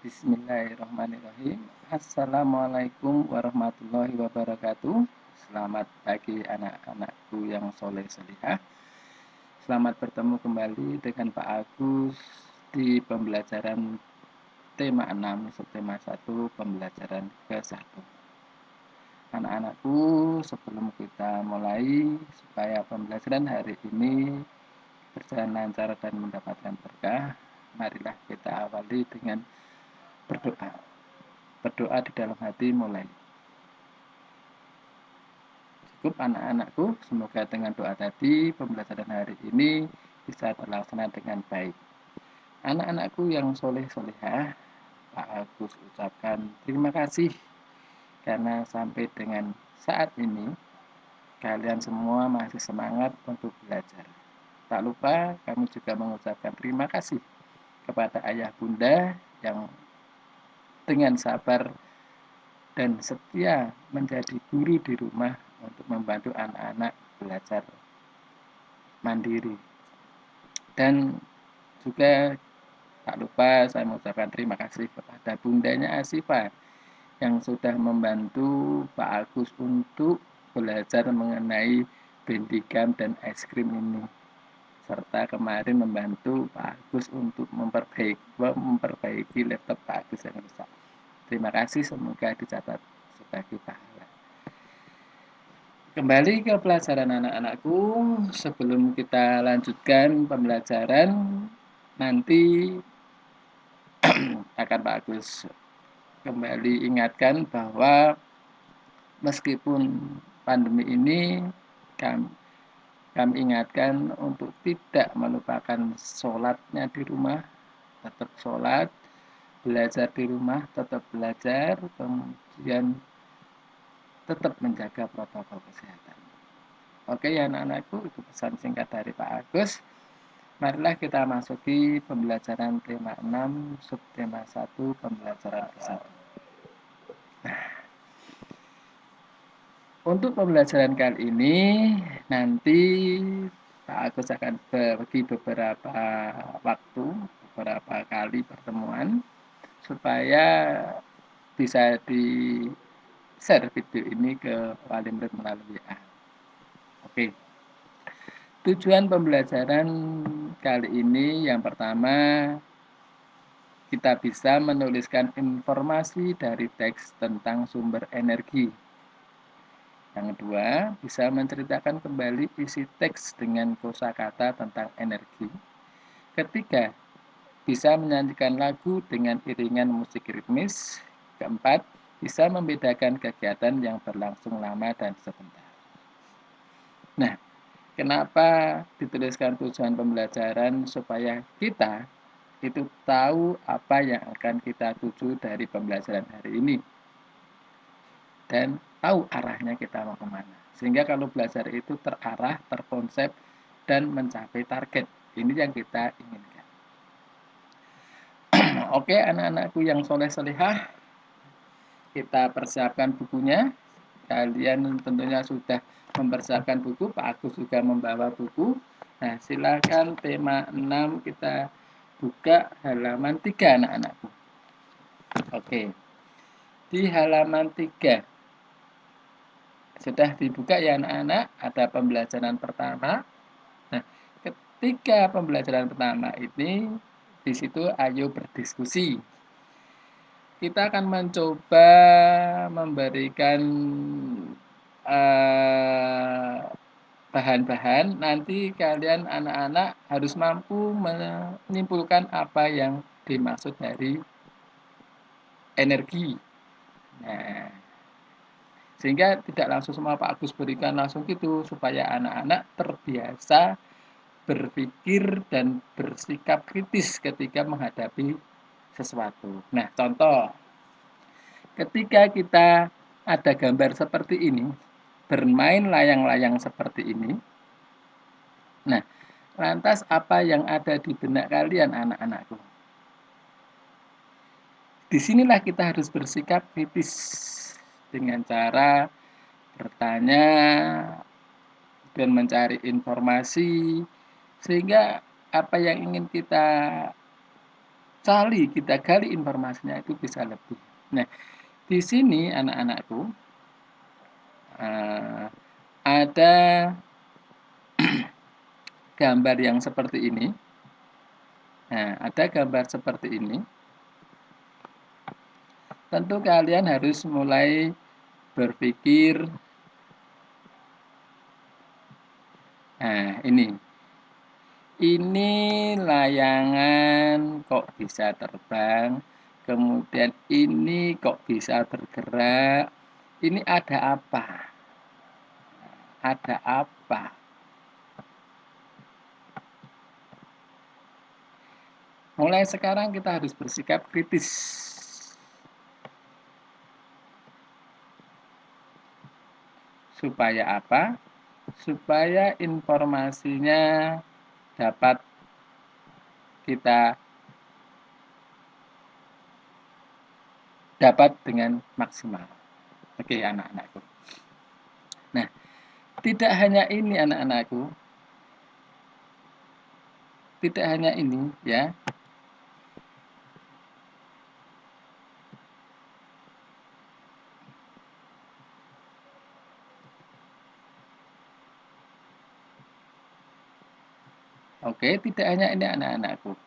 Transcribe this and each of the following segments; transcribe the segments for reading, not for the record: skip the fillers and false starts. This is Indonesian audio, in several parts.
Bismillahirrahmanirrahim. Assalamualaikum warahmatullahi wabarakatuh. Selamat pagi anak-anakku yang soleh solihah. Selamat bertemu kembali dengan Pak Agus di pembelajaran tema 6, subtema 1, pembelajaran ke-1. Anak-anakku, sebelum kita mulai, supaya pembelajaran hari ini berjalan lancar dan mendapatkan berkah, marilah kita awali dengan berdoa. Berdoa di dalam hati mulai. Cukup anak-anakku, semoga dengan doa tadi pembelajaran hari ini bisa terlaksana dengan baik. Anak-anakku yang soleh solehah, Pak Agus ucapkan terima kasih karena sampai dengan saat ini kalian semua masih semangat untuk belajar. Tak lupa kami juga mengucapkan terima kasih kepada ayah bunda yang dengan sabar dan setia menjadi guru di rumah untuk membantu anak-anak belajar mandiri. Dan juga tak lupa saya mengucapkan terima kasih kepada bundanya Asifa yang sudah membantu Pak Agus untuk belajar mengenai bendigam dan es krim ini, serta kemarin membantu Pak Agus untuk memperbaiki laptop Pak Agus yang rusak. Terima kasih, semoga dicatat sebagai pahala. Kembali ke pelajaran anak-anakku, sebelum kita lanjutkan pembelajaran, nanti akan Pak Agus kembali ingatkan bahwa meskipun pandemi ini kami ingatkan untuk tidak melupakan sholatnya di rumah, tetap sholat, belajar di rumah, tetap belajar, kemudian tetap menjaga protokol kesehatan. Oke ya anak-anakku, itu pesan singkat dari Pak Agus. Marilah kita masuki pembelajaran tema 6, subtema 1, pembelajaran ke-1. Untuk pembelajaran kali ini, nanti Pak Agus akan bagi beberapa waktu, beberapa kali pertemuan, supaya bisa di-share video ini ke wali murid melalui WA. Oke. Tujuan pembelajaran kali ini yang pertama, kita bisa menuliskan informasi dari teks tentang sumber energi. Yang kedua, bisa menceritakan kembali isi teks dengan kosakata tentang energi. Ketiga, bisa menyanyikan lagu dengan iringan musik ritmis. Keempat, bisa membedakan kegiatan yang berlangsung lama dan sebentar. Nah, kenapa dituliskan tujuan pembelajaran? Supaya kita itu tahu apa yang akan kita tuju dari pembelajaran hari ini. Dan tahu arahnya kita mau kemana. Sehingga kalau belajar itu terarah, terkonsep, dan mencapai target. Ini yang kita inginkan. Oke, anak-anakku yang soleh-solehah, kita persiapkan bukunya. Kalian tentunya sudah mempersiapkan buku, Pak Agus juga membawa buku. Nah, silakan tema 6 kita buka halaman 3 anak-anakku. Oke. Di halaman 3 sudah dibuka ya anak-anak, ada pembelajaran pertama. Nah, ketika pembelajaran pertama ini, di situ ayo berdiskusi. Kita akan mencoba memberikan bahan-bahan. Nanti kalian anak-anak harus mampu menyimpulkan apa yang dimaksud dari energi. Nah, sehingga tidak langsung semua Pak Agus berikan langsung gitu, supaya anak-anak terbiasa berpikir dan bersikap kritis ketika menghadapi sesuatu. Nah, contoh, ketika kita ada gambar seperti ini, bermain layang-layang seperti ini, nah, lantas apa yang ada di benak kalian anak-anakku? Disinilah kita harus bersikap kritis dengan cara bertanya dan mencari informasi, sehingga apa yang ingin kita kita gali informasinya itu bisa lebih. Nah, di sini anak-anakku ada gambar yang seperti ini. Nah, ada gambar seperti ini. Tentu kalian harus mulai berpikir. Nah, ini layangan kok bisa terbang, kemudian ini kok bisa bergerak. Ini ada apa? Ada apa? Mulai sekarang kita harus bersikap kritis. Supaya apa? Supaya informasinya dapat kita dapat dengan maksimal. Oke, anak-anakku. Nah, tidak hanya ini anak-anakku. Tidak hanya ini ya. Oke, tidak hanya ini anak-anakku.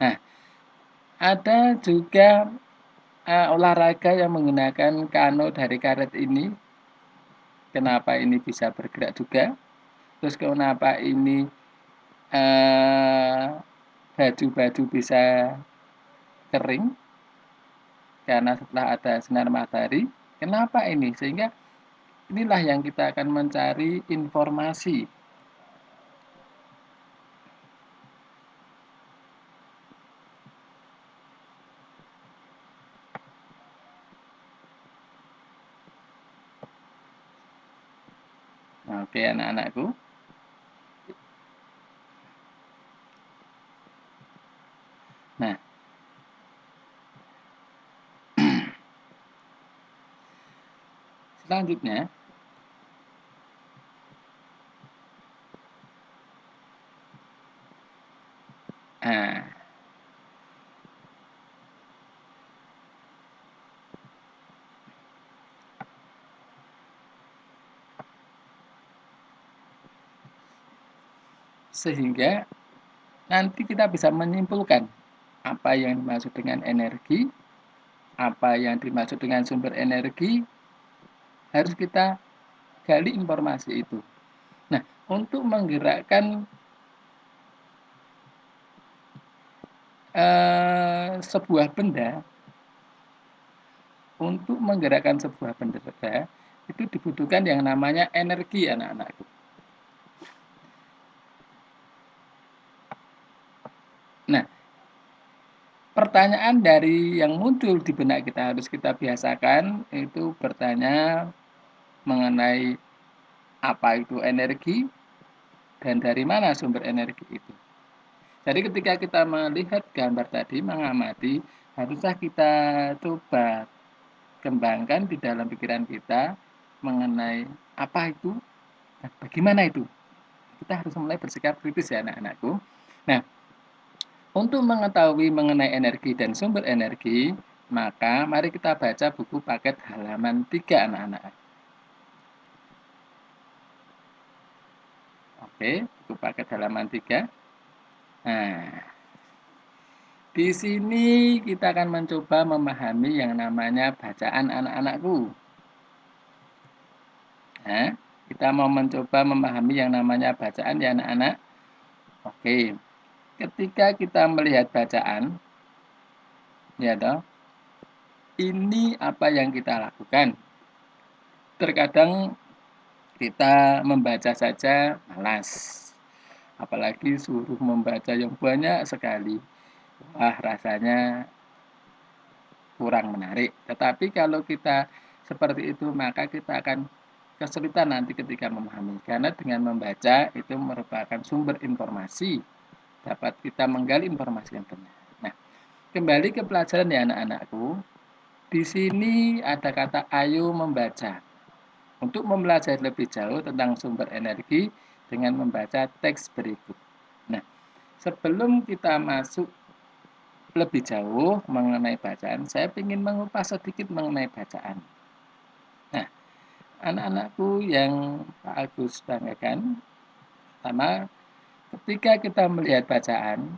Nah, ada juga olahraga yang menggunakan kano dari karet ini. Kenapa ini bisa bergerak juga? Terus kenapa ini baju-baju bisa kering? Karena setelah ada sinar matahari. Kenapa ini? Sehingga inilah yang kita akan mencari informasi. Oke, anak-anakku. Nah, selanjutnya, nah, sehingga nanti kita bisa menyimpulkan apa yang dimaksud dengan energi, apa yang dimaksud dengan sumber energi, harus kita gali informasi itu. Nah, untuk menggerakkan sebuah benda, untuk menggerakkan sebuah benda itu dibutuhkan yang namanya energi, anak-anakku. Nah, pertanyaan dari yang muncul di benak kita harus kita biasakan itu bertanya mengenai apa itu energi dan dari mana sumber energi itu. Jadi ketika kita melihat gambar tadi, mengamati, haruslah kita coba kembangkan di dalam pikiran kita mengenai apa itu dan bagaimana itu. Kita harus mulai bersikap kritis ya anak-anakku. Nah, untuk mengetahui mengenai energi dan sumber energi, maka mari kita baca buku paket halaman 3 anak-anak. Oke, buku paket halaman 3. Nah, di sini kita akan mencoba memahami yang namanya bacaan anak-anakku. Nah, kita mau mencoba memahami yang namanya bacaan ya anak-anak. Oke, ketika kita melihat bacaan, ya toh, ini apa yang kita lakukan. Terkadang kita membaca saja malas. Apalagi suruh membaca yang banyak sekali. Wah, rasanya kurang menarik. Tetapi kalau kita seperti itu, maka kita akan kesulitan nanti ketika memahami. Karena dengan membaca itu merupakan sumber informasi. Dapat kita menggali informasi yang benar. Nah, kembali ke pelajaran ya anak-anakku. Di sini ada kata ayo membaca. Untuk mempelajari lebih jauh tentang sumber energi dengan membaca teks berikut. Nah, sebelum kita masuk lebih jauh mengenai bacaan, saya ingin mengupas sedikit mengenai bacaan. Nah, anak-anakku yang Pak Agus banggakan, pertama, ketika kita melihat bacaan,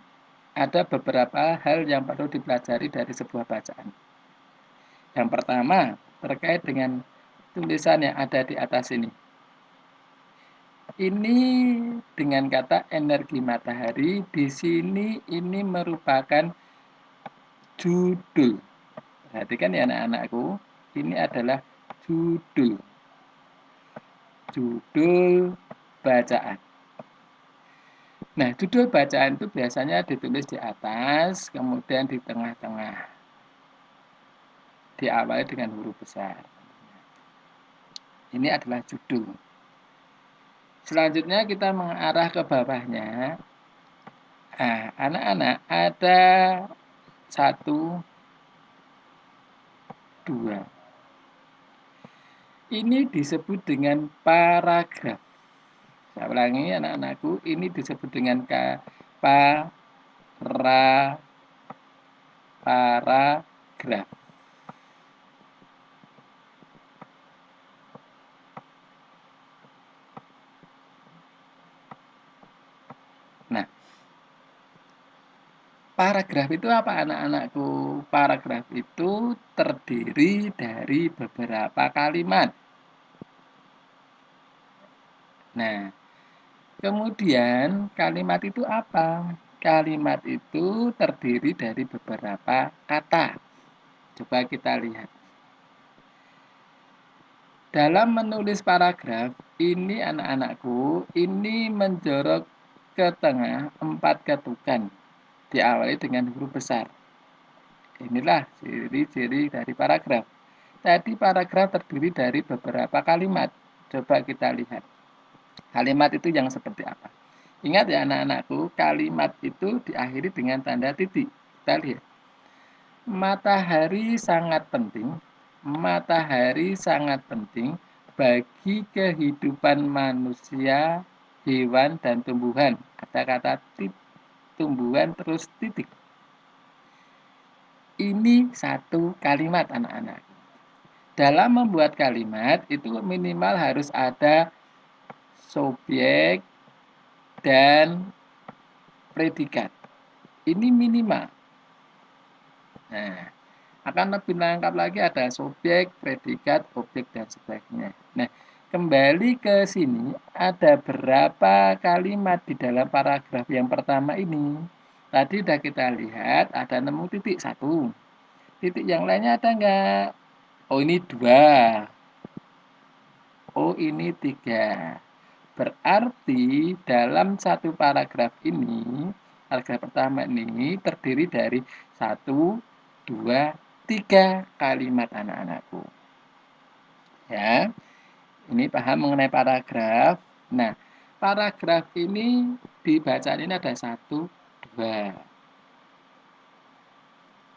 ada beberapa hal yang perlu dipelajari dari sebuah bacaan. Yang pertama, terkait dengan tulisan yang ada di atas ini. Ini dengan kata energi matahari, di sini ini merupakan judul. Perhatikan ya anak-anakku, ini adalah judul. Judul bacaan. Nah, judul bacaan itu biasanya ditulis di atas, kemudian di tengah-tengah. Diawali dengan huruf besar. Ini adalah judul. Selanjutnya kita mengarah ke bawahnya. Nah, anak-anak ada 1, 2. Ini disebut dengan paragraf. Saya ulangi anak-anakku, ini disebut dengan paragraf. Nah, paragraf itu apa anak-anakku? Paragraf itu terdiri dari beberapa kalimat. Nah, kemudian kalimat itu apa? Kalimat itu terdiri dari beberapa kata. Coba kita lihat. Dalam menulis paragraf, ini anak-anakku, ini menjorok ke tengah 4 ketukan. Diawali dengan huruf besar. Inilah ciri-ciri dari paragraf. Tadi paragraf terdiri dari beberapa kalimat. Coba kita lihat. Kalimat itu yang seperti apa? Ingat ya anak-anakku, kalimat itu diakhiri dengan tanda titik. Kita lihat. Matahari sangat penting. Matahari sangat penting bagi kehidupan manusia, hewan, dan tumbuhan. Ada kata tumbuhan terus titik. Ini satu kalimat anak-anak. Dalam membuat kalimat itu minimal harus ada subjek dan predikat. Ini minimal. Nah, akan lebih lengkap lagi ada subjek, predikat, objek, dan sebagainya. Nah, kembali ke sini, ada berapa kalimat di dalam paragraf yang pertama ini? Tadi sudah kita lihat, ada nemu titik 1. Titik yang lainnya ada enggak? Oh, ini 2. Oh, ini 3. Berarti dalam satu paragraf ini, paragraf pertama ini terdiri dari 1, 2, 3 kalimat anak-anakku. Ya, ini paham mengenai paragraf. Nah, paragraf ini dibacaan ini ada 1, 2.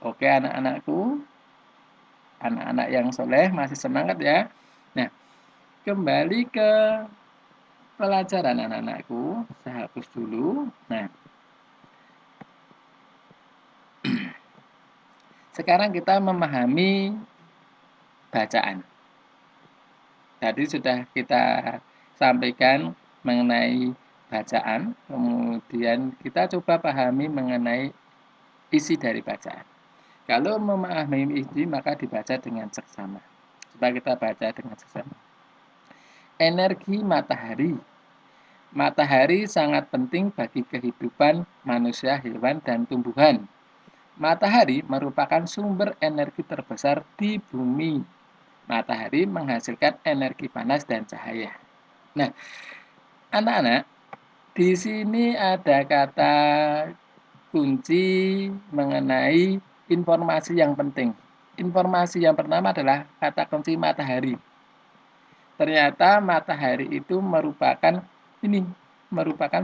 Oke anak-anakku, anak-anak yang soleh masih semangat ya. Nah, kembali ke pelajaran anak-anakku, saya hapus dulu. Nah, sekarang kita memahami bacaan. Tadi sudah kita sampaikan mengenai bacaan, kemudian kita coba pahami mengenai isi dari bacaan. Kalau memahami isi, maka dibaca dengan seksama. Coba kita baca dengan seksama. Energi matahari. Matahari sangat penting bagi kehidupan manusia, hewan, dan tumbuhan. Matahari merupakan sumber energi terbesar di bumi. Matahari menghasilkan energi panas dan cahaya. Nah, anak-anak, di sini ada kata kunci mengenai informasi yang penting. Informasi yang pertama adalah kata kunci matahari. Ternyata matahari itu merupakan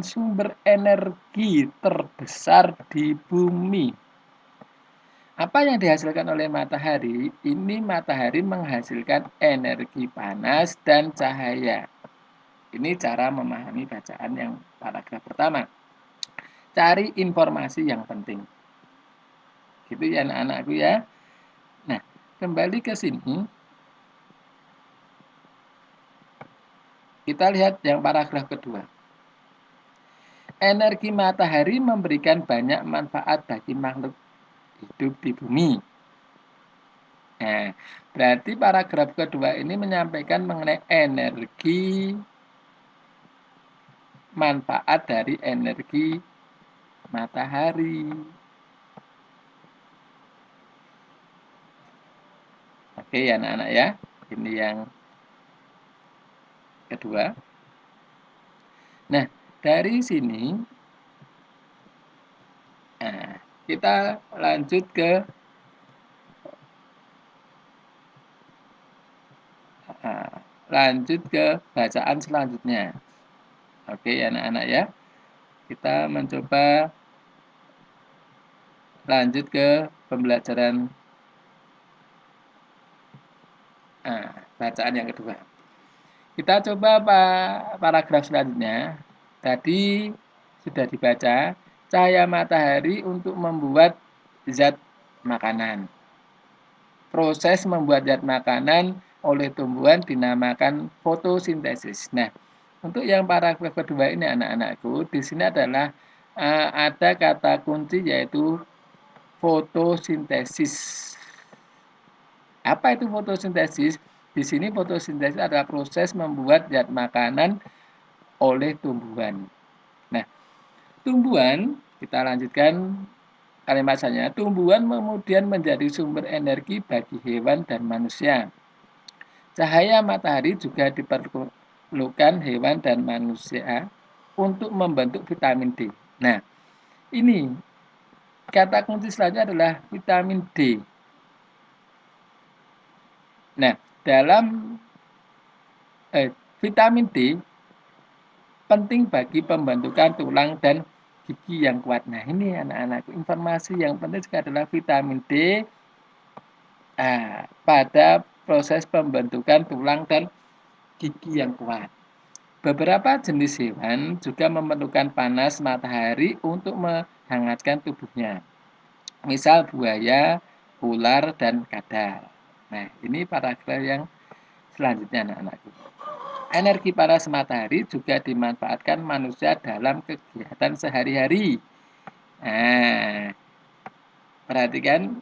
sumber energi terbesar di bumi. Apa yang dihasilkan oleh matahari? Ini matahari menghasilkan energi panas dan cahaya. Ini cara memahami bacaan yang paragraf pertama. Cari informasi yang penting. Gitu ya anak-anakku ya. Nah, kembali ke sini. Kita lihat yang paragraf kedua. Energi matahari memberikan banyak manfaat bagi makhluk hidup di bumi. Nah, berarti paragraf kedua ini menyampaikan mengenai energi, manfaat dari energi matahari. Oke ya anak-anak ya, ini yang kedua. Nah, dari sini kita lanjut ke bacaan selanjutnya. Oke anak-anak ya, kita mencoba lanjut ke pembelajaran bacaan yang kedua. Kita coba paragraf selanjutnya. Tadi sudah dibaca, cahaya matahari untuk membuat zat makanan. Proses membuat zat makanan oleh tumbuhan dinamakan fotosintesis. Nah, untuk yang paragraf kedua ini anak-anakku, di sini adalah ada kata kunci yaitu fotosintesis. Apa itu fotosintesis? Di sini fotosintesis adalah proses membuat zat makanan oleh tumbuhan. Nah, tumbuhan, kita lanjutkan kalimat saya, tumbuhan kemudian menjadi sumber energi bagi hewan dan manusia. Cahaya matahari juga diperlukan hewan dan manusia untuk membentuk vitamin D. Nah, ini kata kunci selanjutnya adalah vitamin D. Nah, dalam vitamin D penting bagi pembentukan tulang dan gigi yang kuat. Nah, ini anak-anak, informasi yang penting juga adalah vitamin D pada proses pembentukan tulang dan gigi yang kuat. Beberapa jenis hewan juga memerlukan panas matahari untuk menghangatkan tubuhnya. Misal buaya, ular, dan kadal. Nah, ini paragraf yang selanjutnya anak-anakku. Energi panas matahari juga dimanfaatkan manusia dalam kegiatan sehari-hari. Nah, perhatikan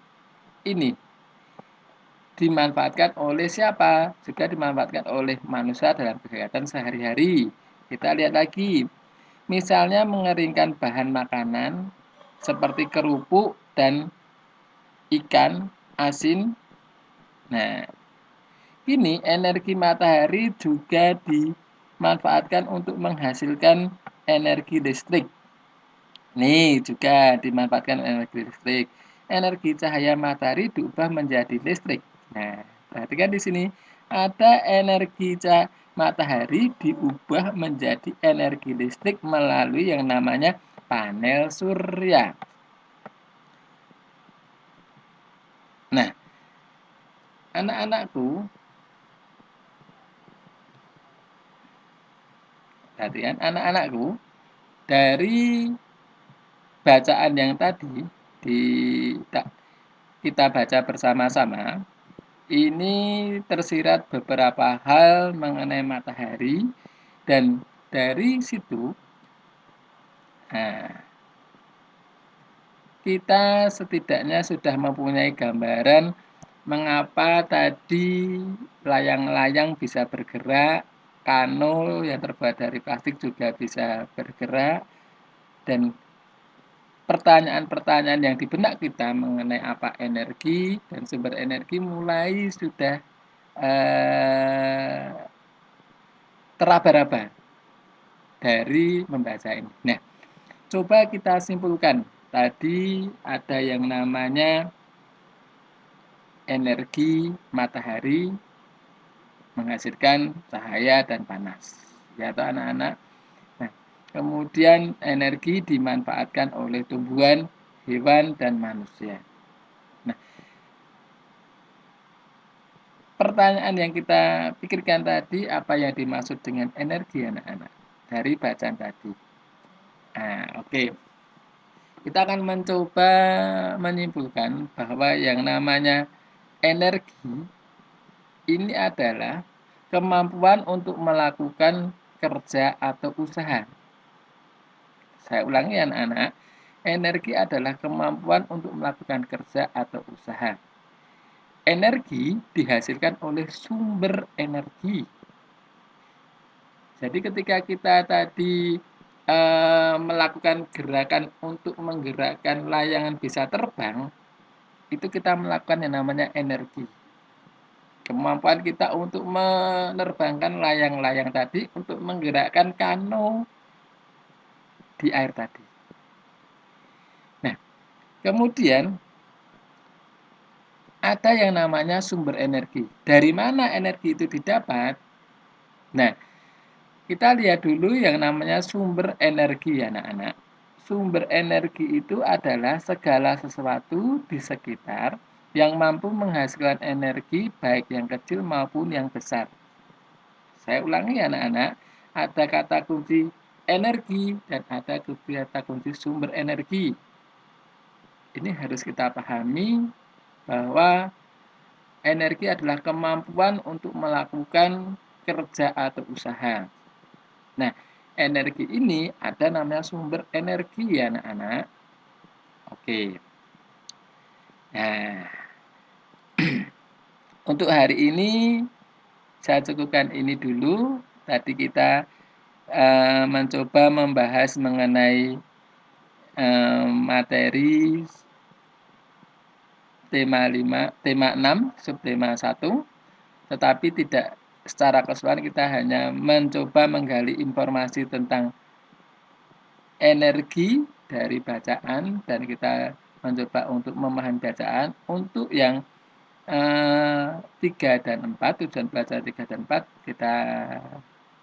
ini. Dimanfaatkan oleh siapa? Juga dimanfaatkan oleh manusia dalam kegiatan sehari-hari. Kita lihat lagi. Misalnya mengeringkan bahan makanan seperti kerupuk dan ikan asin. Nah, ini energi matahari juga dimanfaatkan untuk menghasilkan energi listrik. Nih, juga dimanfaatkan energi listrik. Energi cahaya matahari diubah menjadi listrik. Nah, perhatikan di sini ada energi cahaya matahari diubah menjadi energi listrik melalui yang namanya panel surya. Nah, anak-anakku, perhatikan anak-anakku, dari bacaan yang tadi kita baca bersama-sama, ini tersirat beberapa hal mengenai matahari, dan dari situ kita setidaknya sudah mempunyai gambaran mengapa tadi layang-layang bisa bergerak, kano yang terbuat dari plastik juga bisa bergerak, dan pertanyaan-pertanyaan yang di benak kita mengenai apa energi dan sumber energi mulai sudah teraba-raba dari membaca ini. Nah, coba kita simpulkan. Tadi ada yang namanya energi matahari menghasilkan cahaya dan panas. Ya toh anak-anak? Nah, kemudian energi dimanfaatkan oleh tumbuhan, hewan, dan manusia. Nah, pertanyaan yang kita pikirkan tadi, apa yang dimaksud dengan energi anak-anak? Dari bacaan tadi. Oke. kita akan mencoba menyimpulkan bahwa yang namanya energi ini adalah kemampuan untuk melakukan kerja atau usaha. Saya ulangi anak-anak, energi adalah kemampuan untuk melakukan kerja atau usaha. Energi dihasilkan oleh sumber energi. Jadi ketika kita tadi melakukan gerakan untuk menggerakkan layangan bisa terbang, itu kita melakukan yang namanya energi. Kemampuan kita untuk menerbangkan layang-layang tadi untuk menggerakkan kano di air tadi. Nah, kemudian ada yang namanya sumber energi. Dari mana energi itu didapat? Nah, kita lihat dulu yang namanya sumber energi, anak-anak. Sumber energi itu adalah segala sesuatu di sekitar yang mampu menghasilkan energi baik yang kecil maupun yang besar. Saya ulangi anak-anak, ada kata kunci energi dan ada kata kunci sumber energi. Ini harus kita pahami bahwa energi adalah kemampuan untuk melakukan kerja atau usaha. Nah, energi ini ada namanya sumber energi ya anak-anak. Oke. Nah, untuk hari ini saya cukupkan ini dulu. Tadi kita mencoba membahas mengenai materi tema 5, tema 6, subtema 1, tetapi tidak secara keseluruhan kita hanya mencoba menggali informasi tentang energi dari bacaan dan kita mencoba untuk memahami bacaan. Untuk yang 3 dan 4, tujuan belajar 3 dan 4 kita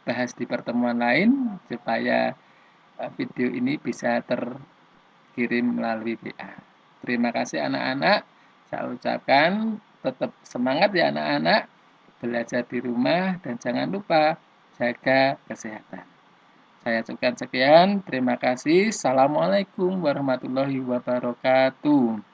bahas di pertemuan lain supaya video ini bisa terkirim melalui WA. Terima kasih anak-anak. Saya ucapkan tetap semangat ya anak-anak, belajar di rumah dan jangan lupa jaga kesehatan. Saya cukupkan sekian. Terima kasih. Assalamualaikum warahmatullahi wabarakatuh.